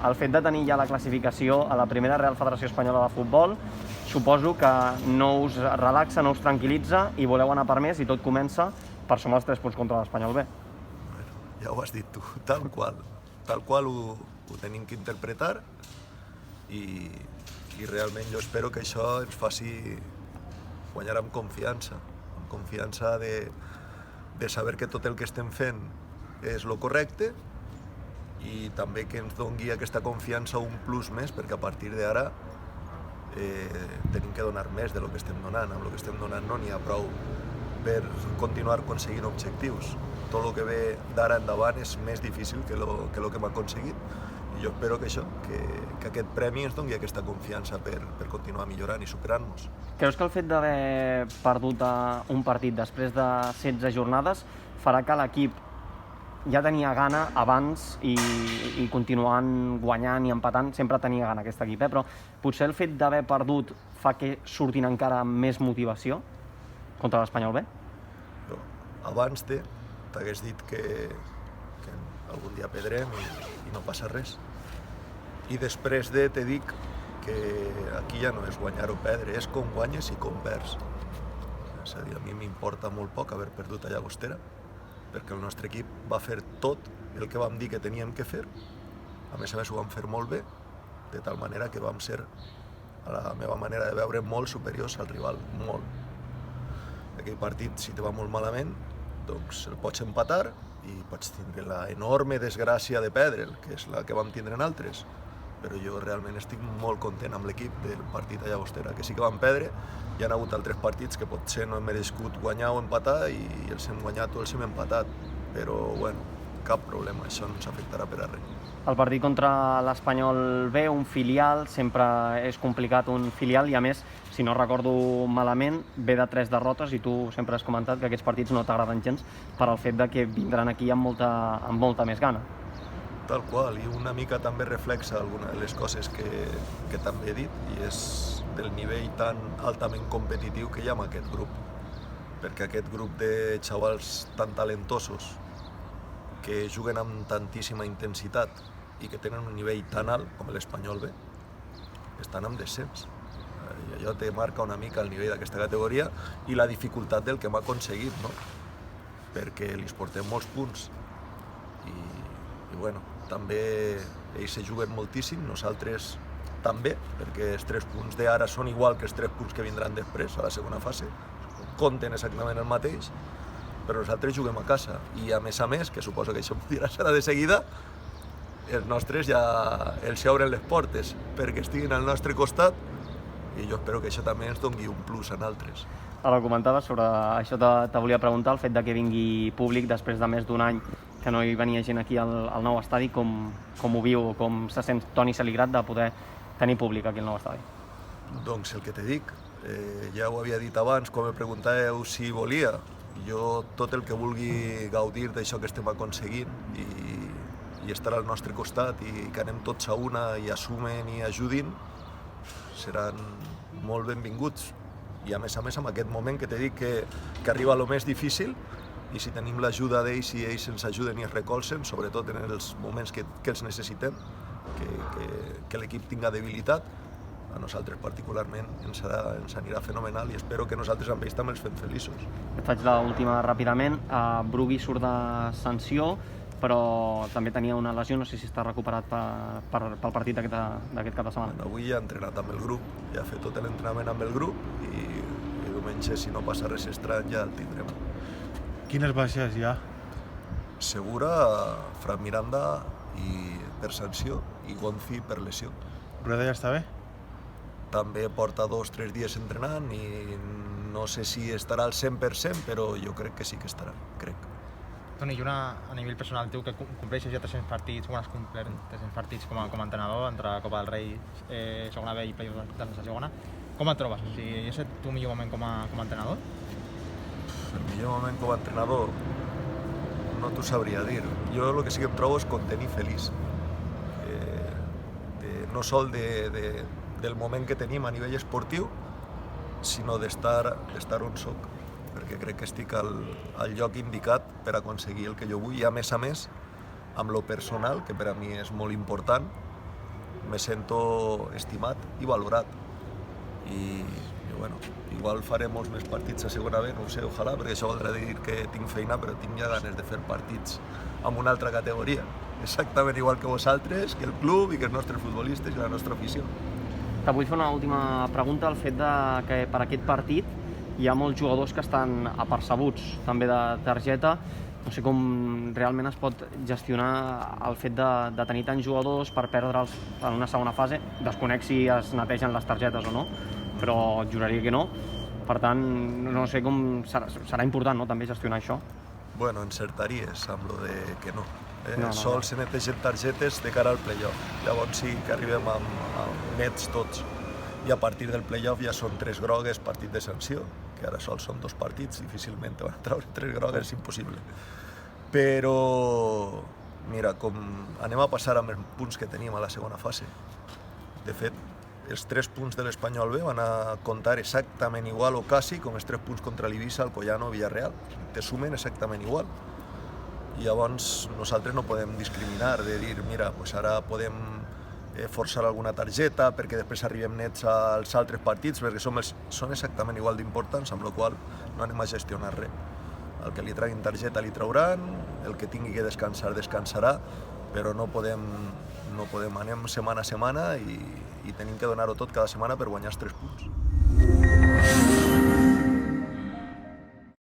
El fet de tenir ja la classificació a la primera Real Federació Espanyola de Futbol suposo que no us relaxa, no us tranquil·litza i voleu anar per més i tot comença per sumar els 3 punts contra l'Espanyol B. Bueno, ja ho has dit tu, tal qual ho tenim que interpretar i realment jo espero que això ens faci guanyar amb confiança de saber que tot el que estem fent és lo correcte i també que ens doni aquesta confiança un plus més, perquè a partir d'ara tenim que donar més de lo que estem donant. Amb lo que estem donant no n'hi ha prou per continuar aconseguint objectius. Tot el que ve d'ara endavant és més difícil que lo que hem aconseguit. I jo espero que això, que aquest premi ens doni aquesta confiança per continuar millorant i superant-nos. Creus que el fet d'haver perdut un partit després de 16 jornades farà que l'equip ja tenia gana abans i continuant guanyant i empatant, sempre tenia gana aquest equip, però potser el fet d'haver perdut fa que surtin encara amb més motivació contra l'Espanyol B? Però abans t'hagués dit que algun dia perdrem i no passa res. I després te dic que aquí ja no és guanyar o perdre, és com guanyes i com perds. És a dir, a mi m'importa molt poc haver perdut a Llagostera, perquè el nostre equip va fer tot el que vam dir que teníem que fer. A més ho vam fer molt bé, de tal manera que vam ser, a la meva manera de veure, molt superiors al rival, molt. Aquell partit, si te va molt malament, doncs el pots empatar i pots tindre la enorme desgràcia de perdre'l, que és la que vam tindre en altres. Però jo realment estic molt content amb l'equip del partit a Llagostera, que sí que vam perdre. Hi ha hagut altres partits que potser no hem merescut guanyar o empatar i els hem guanyat o els hem empatat. Però, bueno, cap problema, això no ens afectarà per a res. El partit contra l'Espanyol B, un filial, sempre és complicat un filial i a més, si no recordo malament, ve de 3 derrotes i tu sempre has comentat que aquests partits no t'agraden gens per al fet de que vindran aquí amb molta més gana. Tal qual, i una mica també reflexa alguna de les coses que també he dit, i és del nivell tan altament competitiu que hi ha amb aquest grup. Perquè aquest grup de xavals tan talentosos, que juguen amb tantíssima intensitat i que tenen un nivell tan alt com l'Espanyol B, estan en descens. I allò te marca una mica el nivell d'aquesta categoria i la dificultat del que hem aconseguit, no? Perquè li portem molts punts i bueno, també ells se juguen moltíssim, nosaltres també, perquè els 3 punts d'ara són igual que els 3 punts que vindran després, a la segona fase, compten exactament el mateix, però nosaltres juguem a casa i a més, que suposo que això podrà ser de seguida, els nostres ja els obren les portes perquè estiguin al nostre costat i jo espero que això també ens doni un plus en altres. Ara ho comentaves, sobre això te volia preguntar, el fet de que vingui públic després de més d'un any que no hi venia gent aquí al nou estadi, com ho viu, com se sent Toni Saligrat de poder tenir públic aquí al nou estadi? Doncs el que te dic, ja ho havia dit abans, quan me preguntàveu si volia, jo tot el que vulgui gaudir d'això que estem aconseguint i estar al nostre costat i que anem tots a una i assumen i ajudin, seran molt benvinguts. I a més amb aquest moment que t'he dit que arriba el més difícil i si tenim l'ajuda d'ells i ells ens ajuden i es recolzen, sobretot en els moments que els necessitem, que l'equip tinga debilitat, a nosaltres particularment ens anirà fenomenal i espero que nosaltres amb ells també els fem feliços. Et faig l'última ràpidament. Brugui surt de sanció, però també tenia una lesió, no sé si està recuperat pel partit d'aquest cap de setmana. Avui ja ha entrenat amb el grup, ja ha fet tot l'entrenament amb el grup i diumenge, si no passa res estrany, ja el tindrem. Quines baixes hi ha? Segura, Fran Miranda per sanció i Gonzi per lesió. Rueda ja està bé? També porta 2 o 3 dies entrenant i no sé si estarà al 100%, però jo crec que sí que estarà, crec. Toni, i a nivell personal, tu que compleixes ja 300 partits, com has complert 300 partits com a entrenador entre Copa del Rei, segona B i playoff de la segona, com et trobes? O sigui, és el teu millor moment com a entrenador? El millor moment com a entrenador no t'ho sabria dir. Jo el que sí que em trobo és content i feliç. No sol del moment que tenim a nivell esportiu, sinó d'estar on soc, perquè crec que estic al lloc indicat per aconseguir el que jo vull i a més, amb lo personal, que per a mi és molt important, me sento estimat i valorat. I bueno, igual faré molts més partits a segona B, no ho sé, ojalà, perquè això voldrà dir que tinc feina, però tinc ja ganes de fer partits amb una altra categoria. Exactament igual que vosaltres, que el club i que els nostres futbolistes i la nostra afició. Te vull fer una última pregunta, el fet de que per aquest partit hi ha molts jugadors que estan apercebuts, també de targeta. No sé com realment es pot gestionar el fet de tenir tants jugadors per perdre'ls en una segona fase. Desconec si es netegen les targetes o no, però juraria que no. Per tant, no sé com serà important, no?, també gestionar això. Bueno, encertaries amb lo de que no. No. Sols se netegen targetes de cara al playoff. Llavors sí que arribem amb nets tots. I a partir del playoff ja són 3 grogues, partit de sanció, que ara sols són 2 partits, difícilment te van treure 3 grogues, és impossible. Però, mira, com anem a passar amb els punts que teníem a la segona fase. De fet, els 3 punts de l'Espanyol B van a comptar exactament igual o quasi com els 3 punts contra l'Eivissa, Alcoyano o Villarreal. Te sumen exactament igual. I llavors nosaltres no podem discriminar, de dir, mira, pues ara podem forçar alguna targeta perquè després arribem nets als altres partits, perquè són exactament igual d'importants, amb la qual no anem a gestionar res. El que li treguin targeta li trauran, el que tingui que descansar descansarà, però no podem, anem setmana a setmana i tenim que donar-ho tot cada setmana per guanyar els 3 punts.